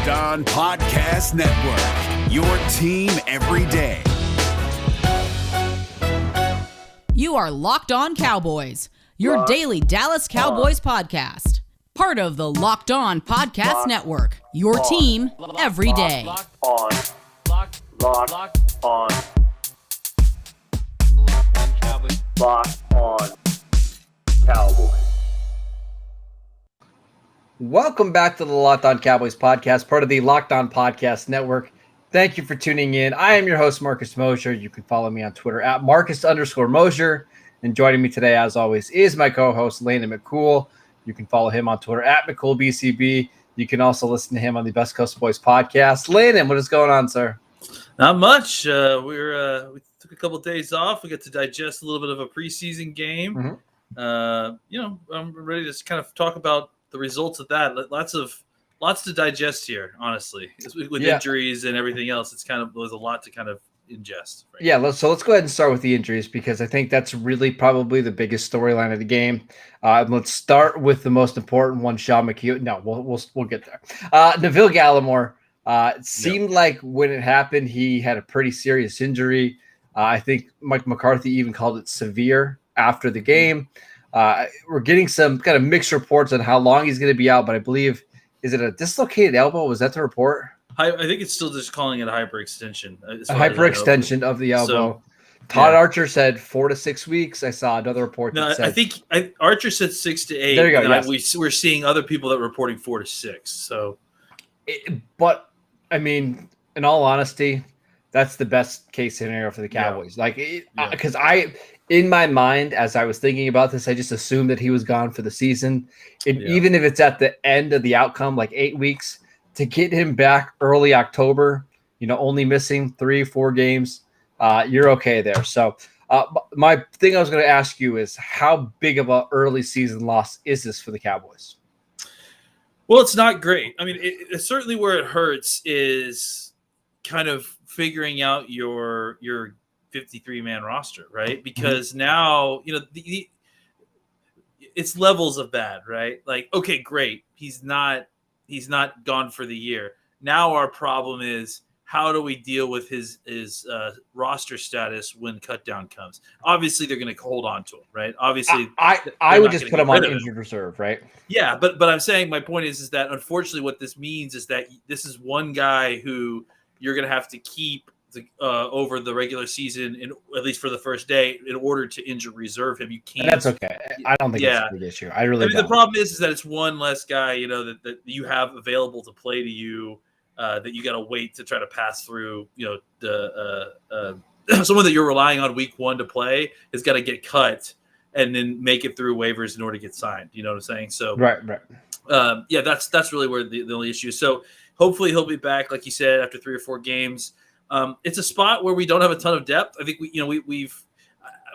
Locked On Podcast Network, your team every day. You are Locked On Cowboys, your daily Dallas Cowboys podcast. Part of the Locked On Podcast Network, your team every day. Locked on Cowboys. Locked on Cowboys. Welcome back to the Locked On Cowboys podcast, part of the Locked On Podcast Network. Thank you for tuning in. I am your host, Marcus Mosher. You can follow me on Twitter at Marcus_Mosher. And joining me today, as always, is my co-host, Landon McCool. You can follow him on Twitter at McCoolBCB. You can also listen to him on the Best Coast Boys podcast. Landon, what is going on, sir? Not much. We took a couple of days off. We got to digest a little bit of a preseason game. I'm ready to kind of talk about the results of that. Lots to digest here, honestly. With injuries and everything else, there's a lot to kind of ingest. Right? Yeah, let's go ahead and start with the injuries because I think that's really probably the biggest storyline of the game. Let's start with the most important one, Sean McHugh. No, we'll get there. Neville Gallimore. It seemed like when it happened, he had a pretty serious injury. I think Mike McCarthy even called it severe after the game. We're getting some kind of mixed reports on how long he's going to be out, but I believe, is it a dislocated elbow? Was that the report? I think it's still just calling it a hyperextension. A hyperextension of the elbow. So, Todd Archer said 4 to 6 weeks. I saw another report. That said, I think Archer said 6 to 8. There you go. Yes. We're seeing other people that are reporting 4 to 6. So, but I mean, in all honesty, that's the best case scenario for the Cowboys. Because in my mind, as I was thinking about this, I just assumed that he was gone for the season. Even if it's at the end of the outcome, like 8 weeks, to get him back early October, only missing 3-4 games, you're okay there. So my thing I was going to ask you is how big of an early season loss is this for the Cowboys? Well, it's not great. I mean, it certainly where it hurts is kind of figuring out your 53-man roster, right? Because now, it's levels of bad, right? Like, okay, great. He's not gone for the year. Now our problem is how do we deal with his roster status when cutdown comes? Obviously, they're going to hold on to him, right? Obviously, I would just put him on injured reserve, right? Yeah, but I'm saying my point is that unfortunately what this means is that this is one guy who you're going to have to keep over the regular season, at least for the first day, in order to injured reserve him. You can't. And that's okay. I don't think that's a big issue. I mean, the problem is that it's one less guy, that you have available to play to you, that you got to wait to try to pass through. Someone that you're relying on week 1 to play has got to get cut and then make it through waivers in order to get signed. You know what I'm saying? So right. That's really where the only issue is. So hopefully he'll be back, like you said, after 3 or 4 games. It's a spot where we don't have a ton of depth. I think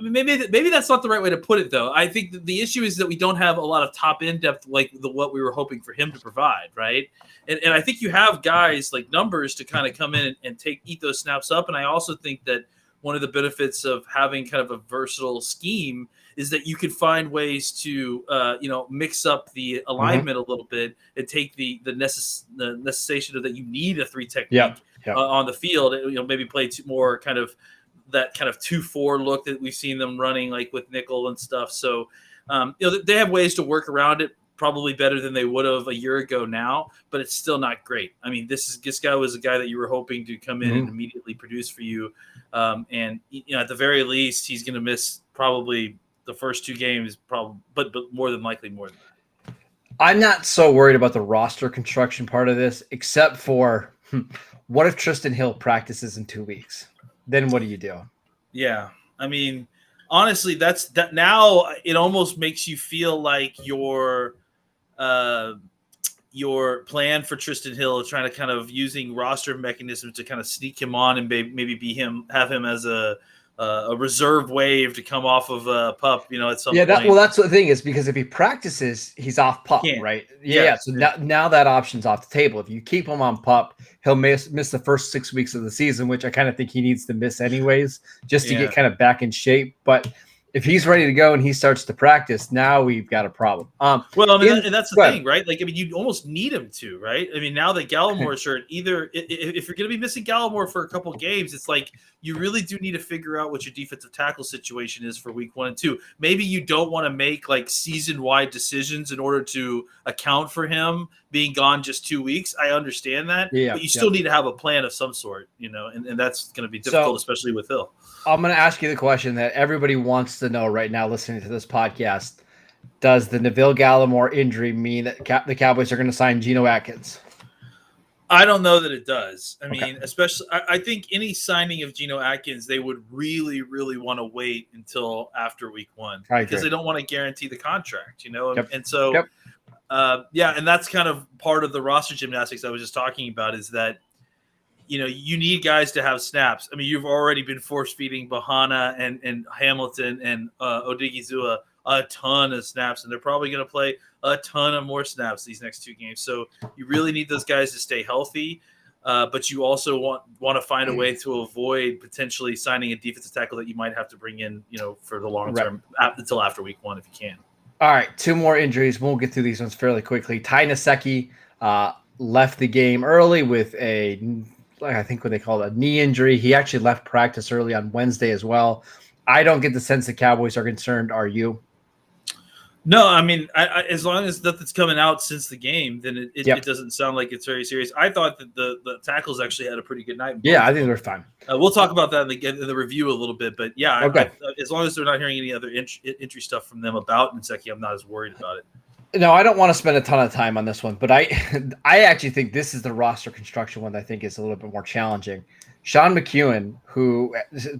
maybe that's not the right way to put it, though. I think the issue is that we don't have a lot of top end depth like what we were hoping for him to provide, right? And I think you have guys like numbers to kind of come in and eat those snaps up. And I also think that one of the benefits of having kind of a versatile scheme is that you can find ways to mix up the alignment a little bit and take the necessation of that you need a 3 technique. On the field, maybe play more kind of that kind of 2-4 look that we've seen them running like with nickel and stuff. So, they have ways to work around it probably better than they would have a year ago now, but it's still not great. I mean, this guy was a guy that you were hoping to come in and immediately produce for you. And at the very least, he's going to miss probably the first 2 games, but more than likely more than that. I'm not so worried about the roster construction part of this, except for what if Tristan Hill practices in 2 weeks? Then what do you do? Yeah. I mean, honestly, that now it almost makes you feel like your plan for Tristan Hill is trying to kind of using roster mechanisms to kind of sneak him on and maybe have him as a reserve wave to come off of PUP, at some point. That's the thing is because if he practices, he's off PUP, right? Yeah. So now that option's off the table. If you keep him on PUP, he'll miss the first 6 weeks of the season, which I kind of think he needs to miss anyways, just to get kind of back in shape. But if he's ready to go and he starts to practice, now we've got a problem. Well, I mean, and that's the thing, right? Like, I mean, you almost need him to, right? I mean, now that Gallimore's hurt, either if you're going to be missing Gallimore for a couple games, it's like you really do need to figure out what your defensive tackle situation is for week 1 and 2. Maybe you don't want to make like season-wide decisions in order to account for him being gone just 2 weeks. I understand that, but you still need to have a plan of some sort, and that's going to be difficult, especially with Hill. I'm going to ask you the question that everybody wants to know right now listening to this podcast. Does the Neville Gallimore injury mean that the Cowboys are going to sign Geno Atkins? I don't know that it does. I mean, especially I think any signing of Geno Atkins, they would really, really want to wait until after week 1 because they don't want to guarantee the contract, And so, and that's kind of part of the roster gymnastics I was just talking about is that, you need guys to have snaps. I mean, you've already been force feeding Bahana and Hamilton and Odigizua a ton of snaps, and they're probably going to play a ton of more snaps these next 2 games. So you really need those guys to stay healthy, but you also want to find a way to avoid potentially signing a defensive tackle that you might have to bring in, for the long term until after week 1 if you can. All right, 2 more injuries. We'll get through these ones fairly quickly. Ty Nsekhe left the game early with I think what they call a knee injury. He actually left practice early on Wednesday as well. I don't get the sense the Cowboys are concerned. Are you? No, I mean, as long as nothing's coming out since the game, then it doesn't sound like it's very serious. I thought that the tackles actually had a pretty good night. Yeah, I think they're fine. We'll talk about that in the review a little bit. But, yeah, as long as they're not hearing any other injury stuff from them about Nsekhe, I'm not as worried about it. No, I don't want to spend a ton of time on this one, but I actually think this is the roster construction one that I think is a little bit more challenging. Sean McEwen, who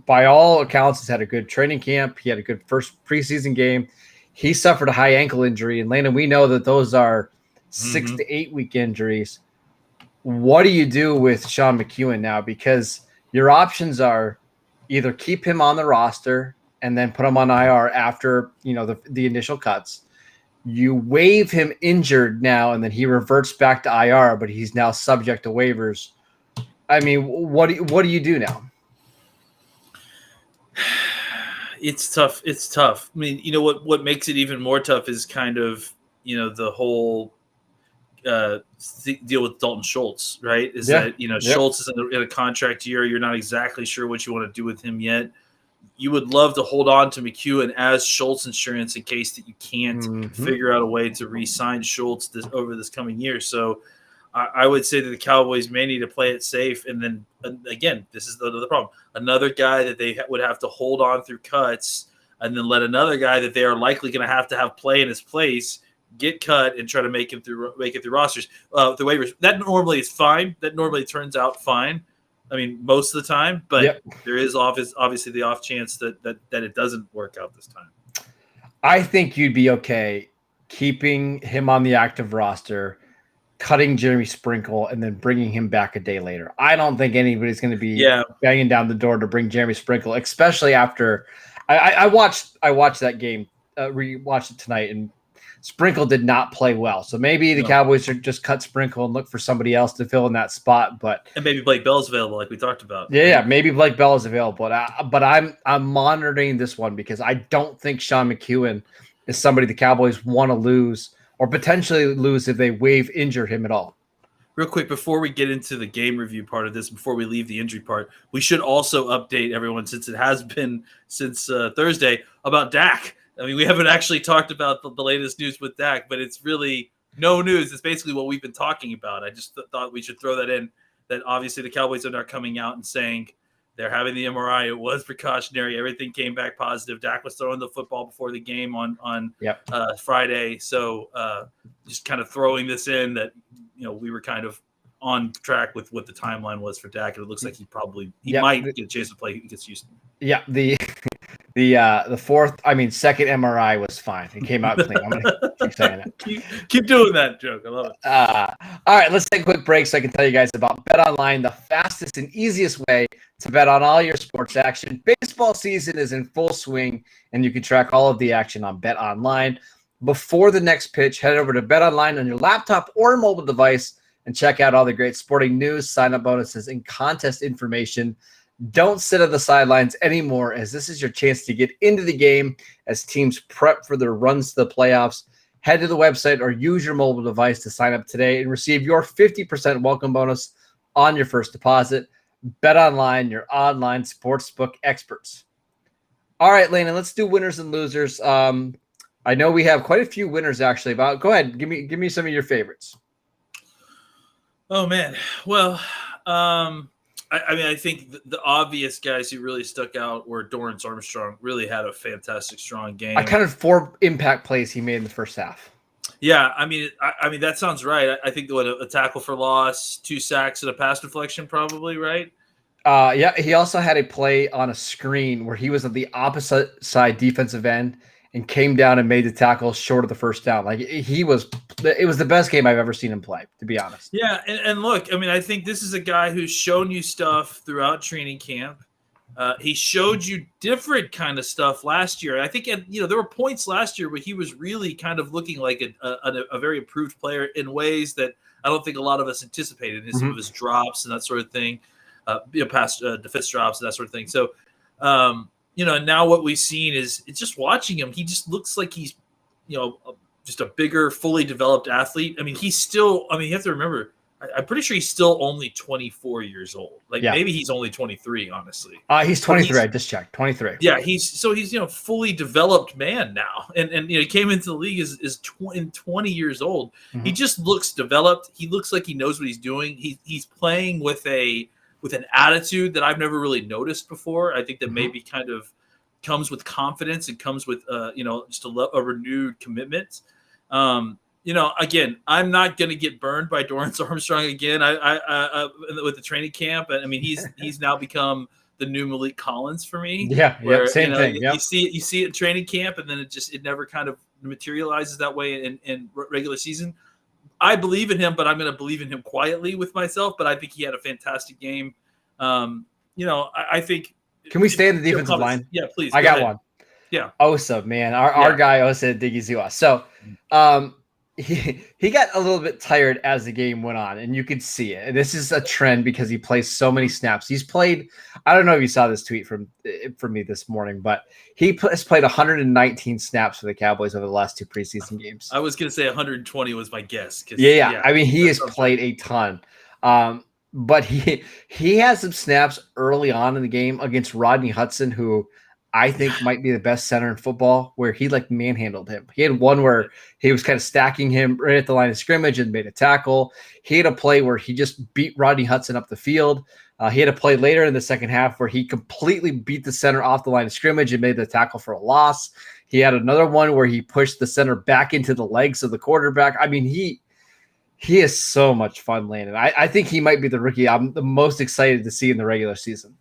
by all accounts has had a good training camp. He had a good first preseason game. He suffered a high ankle injury. And Landon, we know that those are 6 to 8 week injuries. What do you do with Sean McEwen now? Because your options are either keep him on the roster and then put him on IR after, the initial cuts. You waive him injured now, and then he reverts back to IR, but he's now subject to waivers. I mean, what do you do now? It's tough. It's tough. I mean, what makes it even more tough is kind of, the whole deal with Dalton Schultz, right? That, Schultz is in a contract year. You're not exactly sure what you want to do with him yet. You would love to hold on to McEwen as Schultz insurance in case that you can't figure out a way to re-sign Schultz over this coming year. So I would say that the Cowboys may need to play it safe. And then, again, this is the problem. Another guy that they would have to hold on through cuts and then let another guy that they are likely going to have play in his place get cut and try to make it through rosters, through waivers. That normally is fine. That normally turns out fine. I mean, most of the time, but there is obviously the off chance that it doesn't work out this time. I think you'd be okay keeping him on the active roster, cutting Jeremy Sprinkle, and then bringing him back a day later. I don't think anybody's going to be banging down the door to bring Jeremy Sprinkle, especially after I watched that game, rewatched it tonight, and Sprinkle did not play well. So maybe the Cowboys should just cut Sprinkle and look for somebody else to fill in that spot. And maybe Blake Bell's available, like we talked about. Yeah, maybe Blake Bell is available. But I'm monitoring this one because I don't think Sean McEwen is somebody the Cowboys want to lose or potentially lose if they injure him at all. Real quick, before we get into the game review part of this, before we leave the injury part, we should also update everyone, since it has been since Thursday, about Dak. I mean, we haven't actually talked about the latest news with Dak, but it's really no news. It's basically what we've been talking about. I just thought we should throw that in, that obviously the Cowboys are not coming out and saying they're having the MRI. It was precautionary. Everything came back positive. Dak was throwing the football before the game on Friday. So just kind of throwing this in that, we were kind of on track with what the timeline was for Dak. And it looks like he might get a chance to play against Houston. Yeah, the second MRI was fine. It came out clean. I'm gonna keep saying it. Keep doing that joke. I love it. All right, let's take a quick break so I can tell you guys about BetOnline, the fastest and easiest way to bet on all your sports action. Baseball season is in full swing, and you can track all of the action on BetOnline. Before the next pitch, head over to BetOnline on your laptop or mobile device and check out all the great sporting news, sign-up bonuses, and contest information. Don't sit on the sidelines anymore, as this is your chance to get into the game as teams prep for their runs to the playoffs. Head to the website or use your mobile device to sign up today and receive your 50% welcome bonus on your first deposit. Bet Online, your online sportsbook experts. All right, Landon, let's do winners and losers. I know we have quite a few winners, actually. But go ahead, give me some of your favorites. Oh man, well, I think the obvious guys who really stuck out were Dorrance Armstrong. Really had a fantastic, strong game. I counted 4 impact plays he made in the first half. Yeah, I mean that sounds right. I think a tackle for loss, 2 sacks, and a pass deflection, probably right. Yeah, he also had a play on a screen where he was at the opposite side defensive end and came down and made the tackle short of the first down. Like it was the best game I've ever seen him play, to be honest. Yeah, and look, I mean, I think this is a guy who's shown you stuff throughout training camp. He showed you different kind of stuff last year. I think there were points last year where he was really kind of looking like a very improved player in ways that I don't think a lot of us anticipated. Some of his drops and that sort of thing, past defense drops and that sort of thing. So. Now what we've seen is it's just watching him. He just looks like he's, just a bigger, fully developed athlete. I mean, you have to remember, I'm pretty sure he's still only 24 years old. Maybe he's only 23, honestly. He's 23. I just checked. 23. Yeah, he's fully developed man now, and he came into the league is 20 years old. Mm-hmm. He just looks developed. He looks like he knows what he's doing. He's playing with an attitude that I've never really noticed before. I think that maybe kind of comes with confidence and comes with, just a renewed commitment. Again, I'm not going to get burned by Dorrance Armstrong again. I with the training camp. I mean, he's now become the new Malik Collins for me. Yeah. Same thing. Yep. You see it in training camp, and then it never kind of materializes that way in regular season. I believe in him, but I'm going to believe in him quietly with myself. But I think he had a fantastic game. I think. Can we stay in the defensive line? Yeah, please. I got one. Yeah. Osa, man, our guy Osa Digizua. So, he got a little bit tired as the game went on, and you could see it. And this is a trend because he plays so many snaps. He's played. I don't know if you saw this tweet from me this morning, but he has played 119 snaps for the Cowboys over the last 2 preseason games. I was going to say 120 was my guess. Yeah. I mean, he has played a ton. But he has some snaps early on in the game against Rodney Hudson, who I think might be the best center in football, where he manhandled him. He had one where he was kind of stacking him right at the line of scrimmage and made a tackle. He had a play where he just beat Rodney Hudson up the field. He had a play later in the second half where he completely beat the center off the line of scrimmage and made the tackle for a loss. He had another one where he pushed the center back into the legs of the quarterback. I mean, he is so much fun, Landon. I think he might be the rookie I'm the most excited to see in the regular season.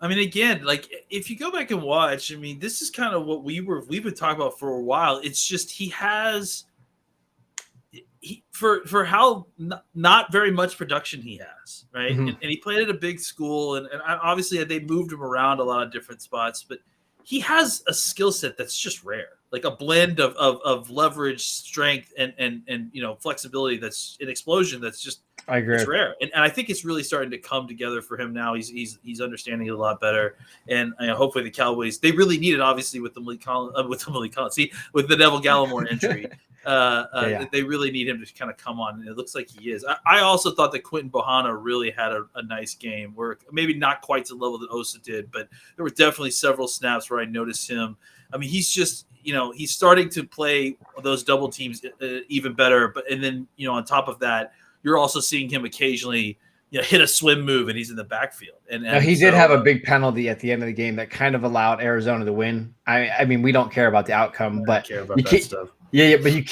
I mean, again, if you go back and watch, I mean, this is kind of what we've been talking about for a while. It's just for how not very much production he has, right? Mm-hmm. And he played at a big school, and obviously they moved him around a lot of different spots, but he has a skill set that's just rare, like a blend of leverage, strength, and flexibility. That's an explosion. That's just it's rare, and I think it's really starting to come together for him now. He's understanding it a lot better, and hopefully the Cowboys, they really need it, obviously with the Neville Gallimore injury. They really need him to kind of come on, and it looks like he is. I also thought that Quentin Bohanna really had a nice game, where maybe not quite to the level that Osa did, but there were definitely several snaps where I noticed him. I mean, he's just, he's starting to play those double teams even better. And then, on top of that, you're also seeing him occasionally, hit a swim move and he's in the backfield. And he did have a big penalty at the end of the game that kind of allowed Arizona to win. I mean, we don't care about the outcome, but care about that stuff. Yeah, but you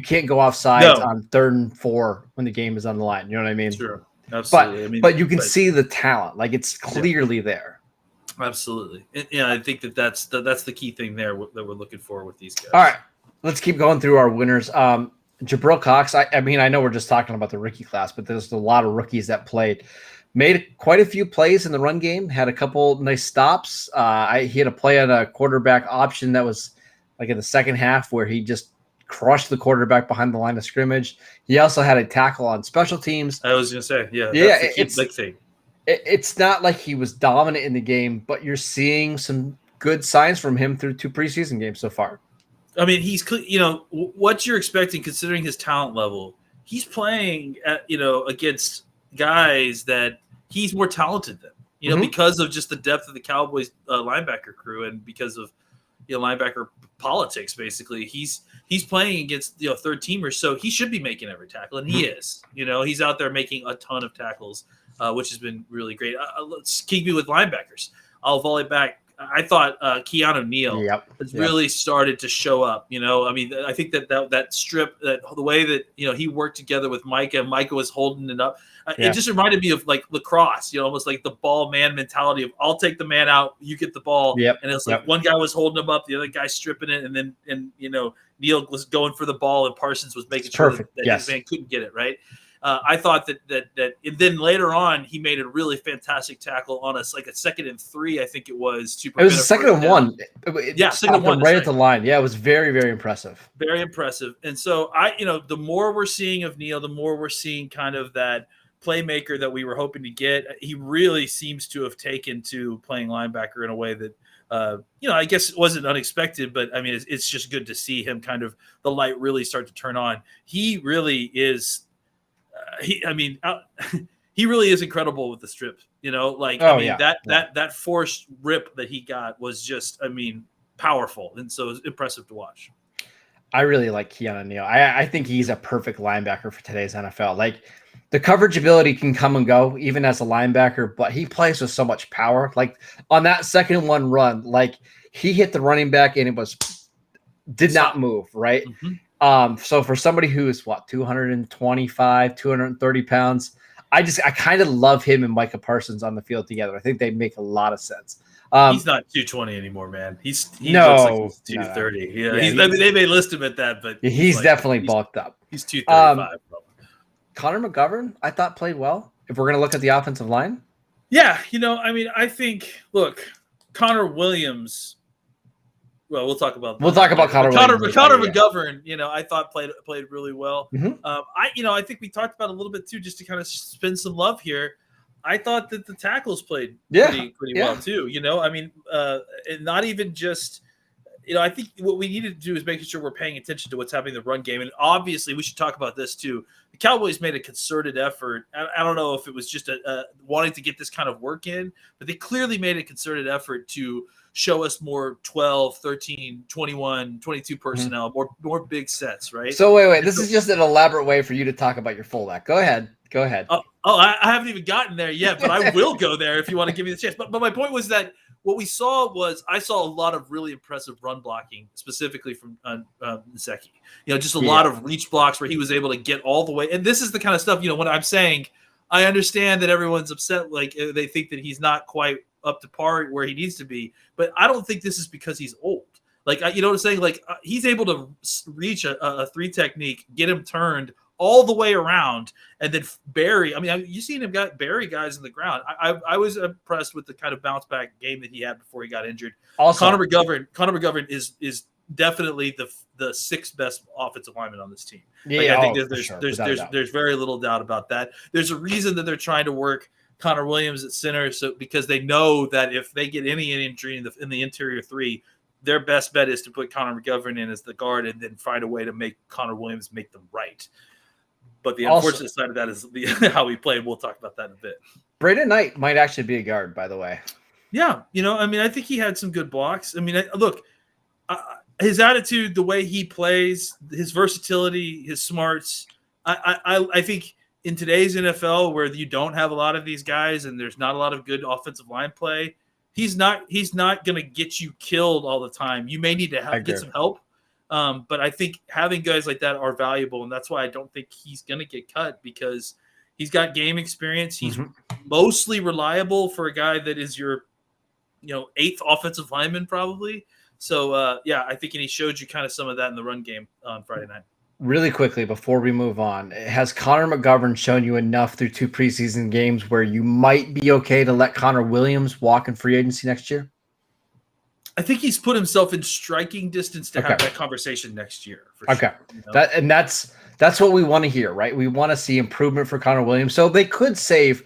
can't go off sides on 3rd and 4 when the game is on the line. You know what I mean? Sure, absolutely. But you can see the talent, it's clearly there. Absolutely. And, I think that's the key thing there that we're looking for with these guys. All right, let's keep going through our winners. Jabril Cox. I mean, I know we're just talking about the rookie class, but there's a lot of rookies that played. Made quite a few plays in the run game. Had a couple nice stops. He had a play on a quarterback option that was in the second half where he just crushed the quarterback behind the line of scrimmage. He also had a tackle on special teams. I was going to say, it's the big thing. it's not like he was dominant in the game, but you're seeing some good signs from him through 2 preseason games so far. I mean, he's, what you're expecting considering his talent level. He's playing against guys that he's more talented than, because of just the depth of the Cowboys linebacker crew and because of linebacker politics. Basically, he's playing against third teamers, so he should be making every tackle, and he is. He's out there making a ton of tackles, which has been really great. Let's keep it with linebackers. I'll volley back. I thought Keanu Neal has really started to show up. I mean, I think that strip, that the way that he worked together with Micah, and Micah was holding it up. It just reminded me of like lacrosse, almost like the ball man mentality of I'll take the man out, you get the ball, and it's like one guy was holding him up, the other guy stripping it, and Neal was going for the ball, and Parsons was making sure that his man couldn't get it right. I thought that and then later on he made a really fantastic tackle on a 2nd and 3, I think it was. It was a 2nd and 1. Yeah, 2nd and 1, right at the line. Yeah, it was very, very impressive. Very impressive. And so the more we're seeing of Neal, the more we're seeing kind of that playmaker that we were hoping to get. He really seems to have taken to playing linebacker in a way that I guess it wasn't unexpected, but I mean it's just good to see him kind of the light really start to turn on. He really is. He really is incredible with the strip, that forced rip that he got was just, powerful. And so it's impressive to watch. I really like Keanu Neal. I think he's a perfect linebacker for today's NFL. Like the coverage ability can come and go even as a linebacker, but he plays with so much power. Like on that 2nd and 1 run, like he hit the running back and it did not move. Right. Mm-hmm. So for somebody who is 225, 230 pounds, I kind of love him and Micah Parsons on the field together. I think they make a lot of sense. He's not 220 anymore, man. He looks like he's 230. No. Yeah, they may list him at that, but he's definitely bulked up. He's 235. Connor McGovern, I thought played well. If we're going to look at the offensive line, yeah, I think Connor Williams. Well, we'll talk about Connor Williams. Connor McGovern, I thought played really well. Mm-hmm. I think we talked about it a little bit too, just to kind of spin some love here. I thought that the tackles played pretty well too. And not even just, I think what we needed to do is making sure we're paying attention to what's happening in the run game. And obviously we should talk about this too. The Cowboys made a concerted effort. I don't know if it was just wanting to get this kind of work in, but they clearly made a concerted effort to show us more 12, 13, 21, 22 personnel, more big sets, right? So wait. This is just an elaborate way for you to talk about your fullback. Go ahead. I haven't even gotten there yet, but I will go there if you want to give me the chance. But my point was that what we saw was I saw a lot of really impressive run blocking, specifically from Nzeki. Just a lot of reach blocks where he was able to get all the way. And this is the kind of stuff, when I'm saying I understand that everyone's upset, like they think that he's not quite up to par where he needs to be, but I don't think this is because he's old. Like, you know what I'm saying? Like he's able to reach a 3 technique, get him turned all the way around, and then bury. You seen him bury guys in the ground. I was impressed with the kind of bounce back game that he had before he got injured. Also, Connor McGovern is definitely the 6th best offensive lineman on this team. I think there's very little doubt about that. There's a reason that they're trying to work Connor Williams at center, because they know that if they get any injury in the interior 3, their best bet is to put Connor McGovern in as the guard and then find a way to make Connor Williams make them right. But the unfortunate side of that is how we played. We'll talk about that in a bit. Braden Knight might actually be a guard, by the way. Yeah, I think he had some good blocks. Look, his attitude, the way he plays, his versatility, his smarts. I think in today's NFL, where you don't have a lot of these guys and there's not a lot of good offensive line play, he's not going to get you killed all the time. You may need to get some help. But I think having guys like that are valuable, and that's why I don't think he's going to get cut, because he's got game experience. He's mostly reliable for a guy that is your, 8th offensive lineman probably. So, I think he showed you kind of some of that in the run game on Friday night. Really quickly, before we move on, has Connor McGovern shown you enough through 2 preseason games where you might be okay to let Connor Williams walk in free agency next year? I think he's put himself in striking distance to have that conversation next year. For sure, you know? That's what we want to hear, right? We want to see improvement for Connor Williams. So they could save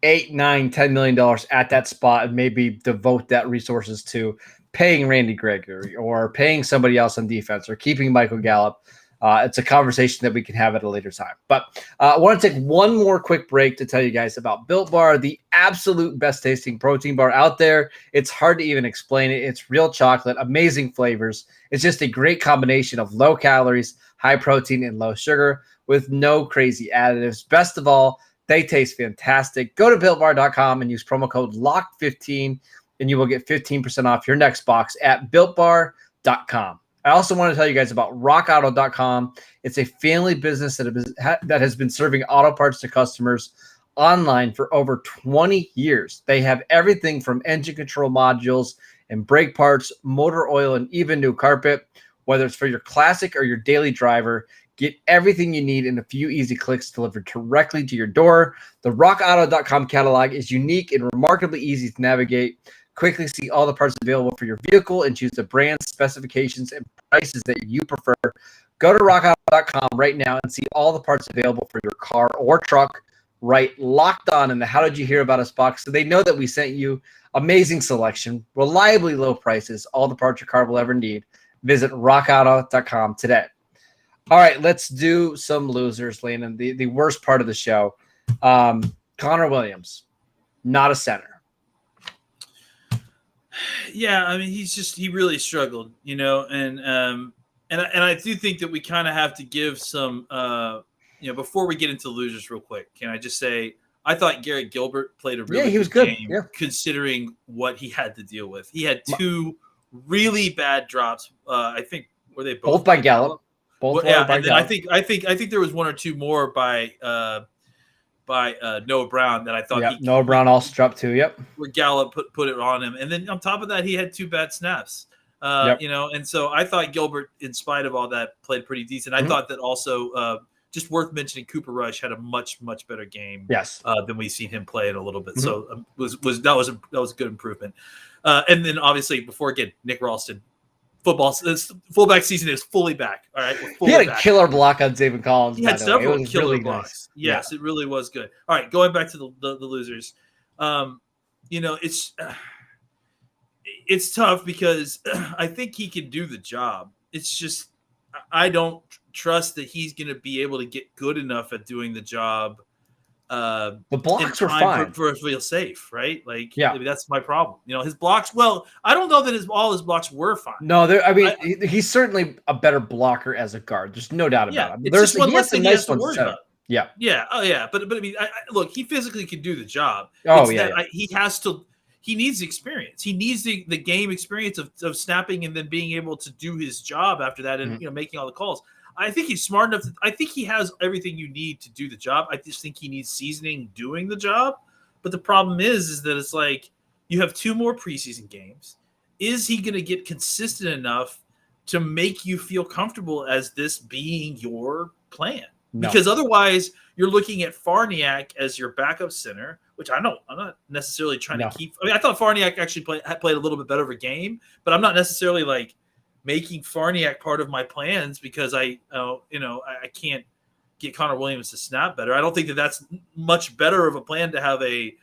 $8, $9, $10 million at that spot and maybe devote that resources to paying Randy Gregory or paying somebody else on defense or keeping Michael Gallup. It's a conversation that we can have at a later time. But I want to take one more quick break to tell you guys about Built Bar, the absolute best tasting protein bar out there. It's hard to even explain it. It's real chocolate, amazing flavors. It's just a great combination of low calories, high protein, and low sugar with no crazy additives. Best of all, they taste fantastic. Go to BuiltBar.com and use promo code LOCK15 and you will get 15% off your next box at BuiltBar.com. I also want to tell you guys about RockAuto.com. It's a family business that has been serving auto parts to customers online for over 20 years. They have everything from engine control modules and brake parts, motor oil, and even new carpet. Whether it's for your classic or your daily driver, get everything you need in a few easy clicks delivered directly to your door. The RockAuto.com catalog is unique and remarkably easy to navigate. Quickly see all the parts available for your vehicle and choose the brands, specifications, and prices that you prefer. Go to rockauto.com right now and see all the parts available for your car or truck. Right, Locked On in the How Did You Hear About Us box so they know that we sent you. Amazing selection, reliably low prices, all the parts your car will ever need. Visit rockauto.com today. All right, let's do some losers, Landon. The worst part of the show. Connor Williams, not a center. Yeah, I mean, he really struggled, and I do think that we kind of have to give some, before we get into losers real quick, can I just say, I thought Garrett Gilbert played a really good game considering what he had to deal with. He had two really bad drops. I think were they both by Gallup? Both yeah, by and then Gallup. I think there was one or two more by Noah Brown that I thought Noah Brown also dropped too. Yep. Where Gallup put it on him. And then on top of that, he had two bad snaps. And so I thought Gilbert, in spite of all that, played pretty decent. I thought that also just worth mentioning, Cooper Rush had a much, much better game than we've seen him play in a little bit. Mm-hmm. So that was a good improvement. And then obviously before again, Nick Ralston. Fullback season is fully back. All right, he had a killer block on David Collins. He had several killer really blocks. Nice. Yes, It really was good. All right, going back to the losers. It's tough because I think he can do the job. It's just I don't trust that he's going to be able to get good enough at doing the job. The blocks are fine for feel safe, right? Like, I mean, that's my problem. His blocks. Well, I don't know that all his blocks were fine. No, he's certainly a better blocker as a guard. There's no doubt about it. It's just one less thing he has to worry about. Yeah. Oh, yeah. But I mean, look, he physically can do the job. He needs experience. He needs the game experience of snapping and then being able to do his job after that and making all the calls. I think he's smart enough. I think he has everything you need to do the job. I just think he needs seasoning doing the job. But the problem is that it's like you have two more preseason games. Is he going to get consistent enough to make you feel comfortable as this being your plan? No. Because otherwise you're looking at Farniak as your backup center, which I'm not necessarily trying to keep. I mean, I thought Farniak actually played a little bit better of a game, but I'm not necessarily like making Farniak part of my plans because I can't get Connor Williams to snap better. I don't think that that's much better of a plan to have a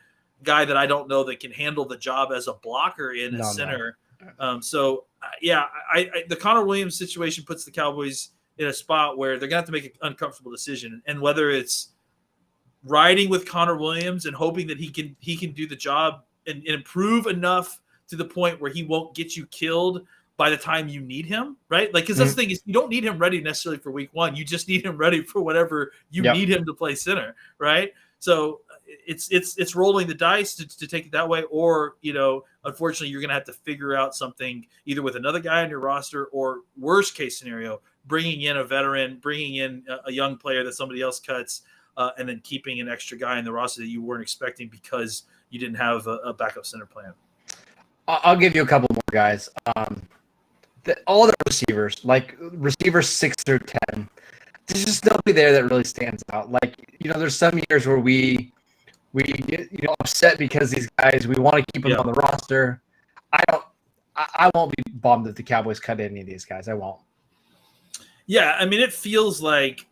guy that I don't know that can handle the job as a blocker in a center. The Connor Williams situation puts the Cowboys in a spot where they're gonna have to make an uncomfortable decision, and whether it's riding with Connor Williams and hoping that he can do the job and improve enough to the point where he won't get you killed by the time you need him, right? Like, because that's the thing is you don't need him ready necessarily for week one. You just need him ready for whatever you need him to play center, right? So it's rolling the dice to take it that way, or unfortunately you're gonna have to figure out something either with another guy on your roster, or worst case scenario, bringing in a veteran, bringing in a young player that somebody else cuts, and then keeping an extra guy in the roster that you weren't expecting because you didn't have a backup center plan. I'll give you a couple more guys. All the receivers, like receivers 6 through 10, there's just nobody there that really stands out. Like, there's some years where we get upset because these guys, we want to keep them on the roster. I won't be bummed that the Cowboys cut any of these guys. I won't. Yeah, I mean, it feels like,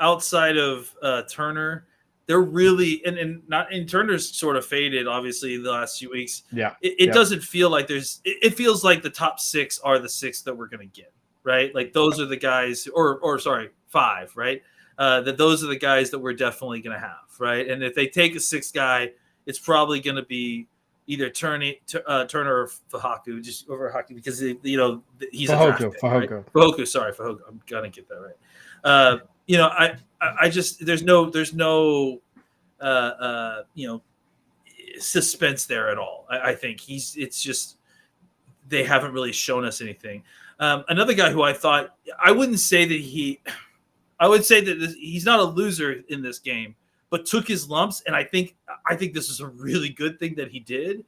outside of Turner, they're really and not and Turner's sort of faded obviously the last few weeks. Yeah, it doesn't feel like it feels like the top 6 are the 6 that we're going to get, right? Like those are the guys, or sorry, 5, right? That those are the guys that we're definitely going to have, right? And if they take a 6th guy, it's probably going to be either Turner or Fahaku, just over Hockey, because he's Fahoku, a draft pick, Fahoku. Right? Fahoku. I'm gonna get that right. I just there's no suspense there at all. I think it's just they haven't really shown us anything. Another guy who I thought I would say that he's not a loser in this game, but took his lumps, and I think this is a really good thing that he did,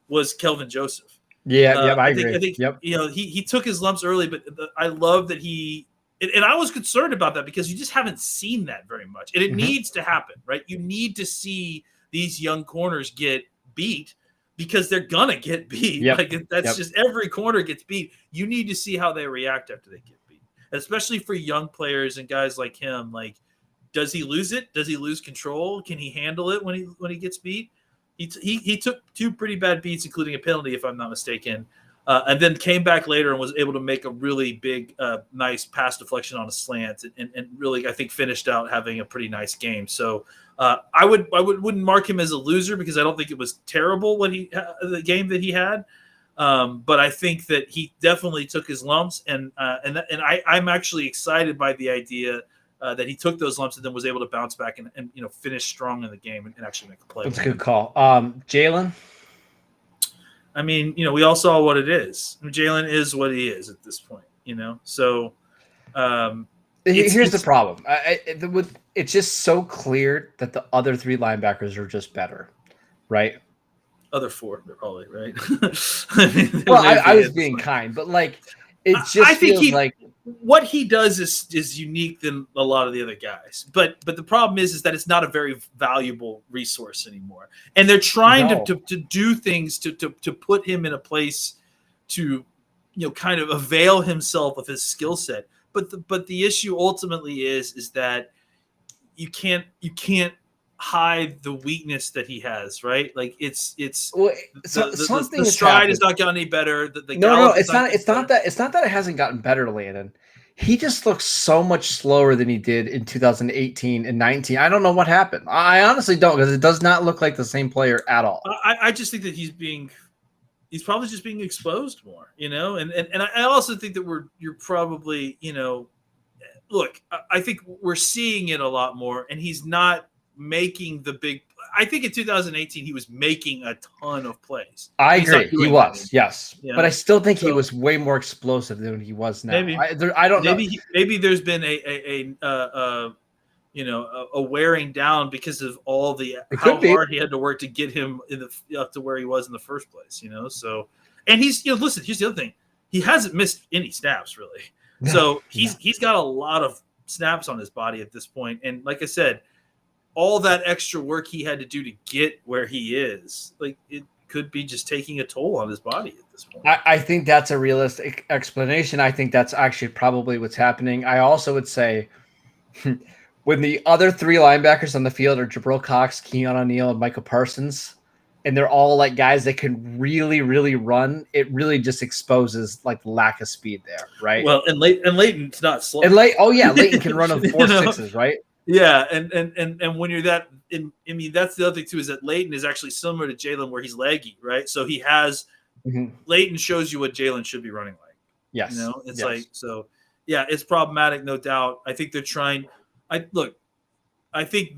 was Kelvin Joseph. Yeah, I agree. I think yep. He took his lumps early, but I love that and I was concerned about that because you just haven't seen that very much, and it needs to happen, right? You need to see these young corners get beat because they're gonna get beat. Yep. Like that's just every corner gets beat. You need to see how they react after they get beat, especially for young players and guys like him. Like, does he lose it? Does he lose control? Can he handle it when he gets beat? He took 2 pretty bad beats, including a penalty, if I'm not mistaken, and then came back later and was able to make a really big, nice pass deflection on a slant, and really I think finished out having a pretty nice game. So I wouldn't mark him as a loser because I don't think it was terrible the game that he had, but I think that he definitely took his lumps, and I'm actually excited by the idea. That he took those lumps and then was able to bounce back and finish strong in the game and actually make a play. That's a good call. Jalen? I mean, we all saw what it is. I mean, Jalen is what he is at this point, So here's the problem. It's just so clear that the other 3 linebackers are just better, right? Other 4, they're probably, right? I was being kind, but like it just feels like what he does is unique than a lot of the other guys, but the problem is that it's not a very valuable resource anymore, and they're trying to do things to put him in a place to kind of avail himself of his skill set. But the issue ultimately is that you can't hide the weakness that he has, right? Like the stride has not gotten any better. It's not that it hasn't gotten better, Landon. He just looks so much slower than he did in 2018 and 19. I don't know what happened. I honestly don't, because it does not look like the same player at all. I just think that he's probably just being exposed more, and I also think that you're probably, look, I think we're seeing it a lot more, and he's not making the big. I think in 2018 he was making a ton of plays. I agree, he was, yes, but I still think he was way more explosive than he was now. Maybe I don't know. Maybe there's been a wearing down because of all the hard he had to work to get him up to where he was in the first place. So, and he's listen. Here's the other thing: he hasn't missed any snaps really. So he's got a lot of snaps on his body at this point, and like I said, all that extra work he had to do to get where he is, like it could be just taking a toll on his body at this point. I think that's a realistic explanation. I think that's actually probably what's happening. I also would say when the other 3 linebackers on the field are Jabril Cox, Keon O'Neal, and Michael Parsons, and they're all like guys that can really, really run, it really just exposes like lack of speed there, right? Well, and Leighton's not slow. And Leighton can run on 4.6s, right? Yeah, and when you're that, I mean, that's the other thing too, is that Leighton is actually similar to Jalen, where he's leggy, right? So he has Leighton shows you what Jalen should be running like. Yes, it's like, so yeah, it's problematic, no doubt. I think they're trying. I think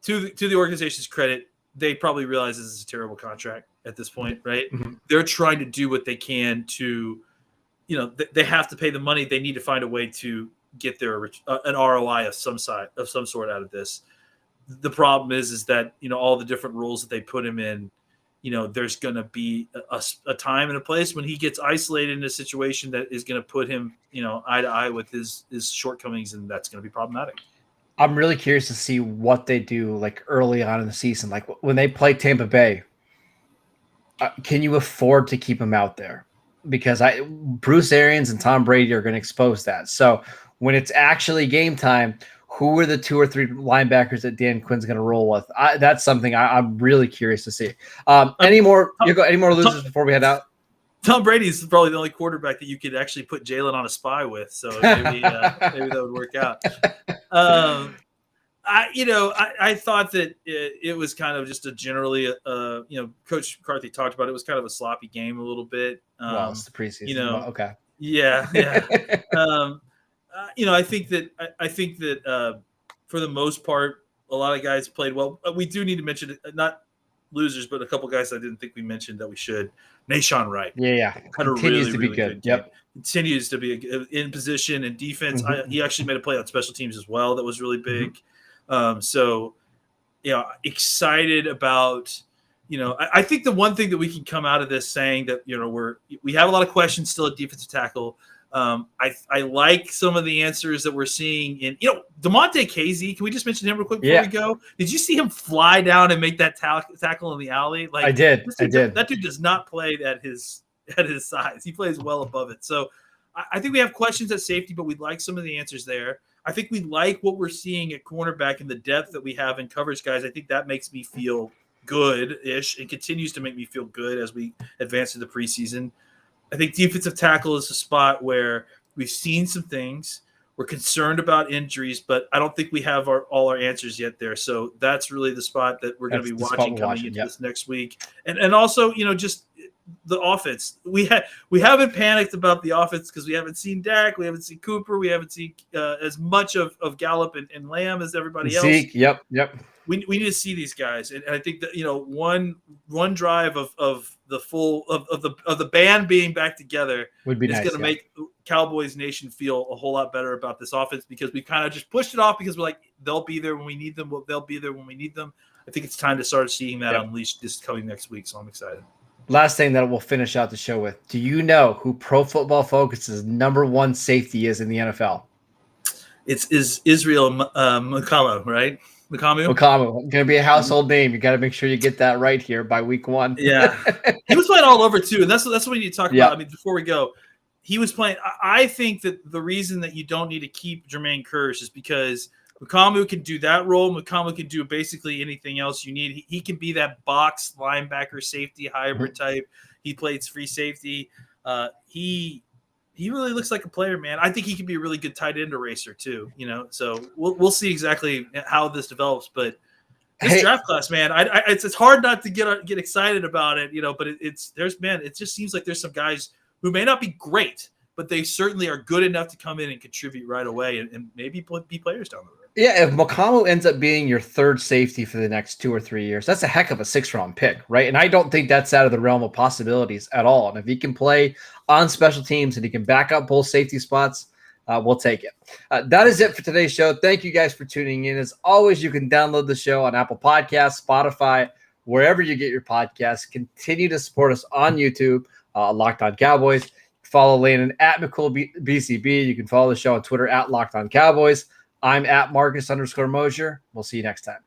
to the organization's credit, they probably realize this is a terrible contract at this point, right? They're trying to do what they can to, they have to pay the money. They need to find a way to get their an ROI of some sort out of this. The problem is that all the different rules that they put him in, there's going to be a time and a place when he gets isolated in a situation that is going to put him eye to eye with his shortcomings, and that's going to be problematic. I'm really curious to see what they do like early on in the season, like when they play Tampa Bay. Can you afford to keep him out there? Because Bruce Arians and Tom Brady are going to expose that. So when it's actually game time, who are the 2 or 3 linebackers that Dan Quinn's going to roll with? That's something I'm really curious to see. Any more losers before we head out? Tom Brady's probably the only quarterback that you could actually put Jalen on a spy with, so maybe that would work out. I thought that it was kind of just a generally, Coach McCarthy talked about it was kind of a sloppy game a little bit. Well, it's the preseason. Okay. Yeah. I think that for the most part, a lot of guys played well. We do need to mention not losers, but a couple guys I didn't think we mentioned that we should. Nashawn Wright. Yeah. Continues to be good. Yep. Continues to be in position and defense. Mm-hmm. He actually made a play on special teams as well. That was really big. Excited about, I think the one thing that we can come out of this saying that, we have a lot of questions still at defensive tackle. I like some of the answers that we're seeing in, DeMonte Casey. Can we just mention him real quick before we go? Did you see him fly down and make that tackle in the alley? Like I did. That dude does not play at his size. He plays well above it. So I think we have questions at safety, but we like some of the answers there. I think we like what we're seeing at cornerback and the depth that we have in coverage guys. I think that makes me feel good-ish and continues to make me feel good as we advance to the preseason. I think defensive tackle is a spot where we've seen some things. We're concerned about injuries, but I don't think we have all our answers yet there. So that's really the spot that we're going to be watching coming into this next week. And also, just the offense. We haven't panicked about the offense because we haven't seen Dak, we haven't seen Cooper, we haven't seen as much of Gallup and Lamb as everybody else. Zeke, yep. We need to see these guys, and I think that one drive of the band being back together would be is going to make Cowboys Nation feel a whole lot better about this offense because we kind of just pushed it off because we're like they'll be there when we need them. They'll be there when we need them. I think it's time to start seeing that unleashed this coming next week. So I'm excited. Last thing that we'll finish out the show with: do you know who Pro Football Focus's #1 safety is in the NFL? It's Israel Mukamu, right? Mukamu, going to be a household name. You got to make sure you get that right here by week 1. Yeah, he was playing all over too, and that's what we need to talk about. I mean, before we go, he was playing. I think that the reason that you don't need to keep Jermaine Kearse is because Mukamu can do that role. Mukamu can do basically anything else you need. He can be that box linebacker safety hybrid type. He plays free safety. He really looks like a player, man. I think he could be a really good tight end eraser too. So we'll see exactly how this develops. But this draft class, man, it's hard not to get excited about it. But it just seems like there's some guys who may not be great, but they certainly are good enough to come in and contribute right away and maybe be players down the road. Yeah, if Mukamu ends up being your third safety for the next 2 or 3 years, that's a heck of a 6th-round pick, right? And I don't think that's out of the realm of possibilities at all. And if he can play on special teams and he can back up both safety spots, we'll take it. That is it for today's show. Thank you guys for tuning in. As always, you can download the show on Apple Podcasts, Spotify, wherever you get your podcasts. Continue to support us on YouTube, Locked On Cowboys. Follow Landon at McCool BCB. You can follow the show on Twitter at Locked On Cowboys. I'm at Marcus _Mosher. We'll see you next time.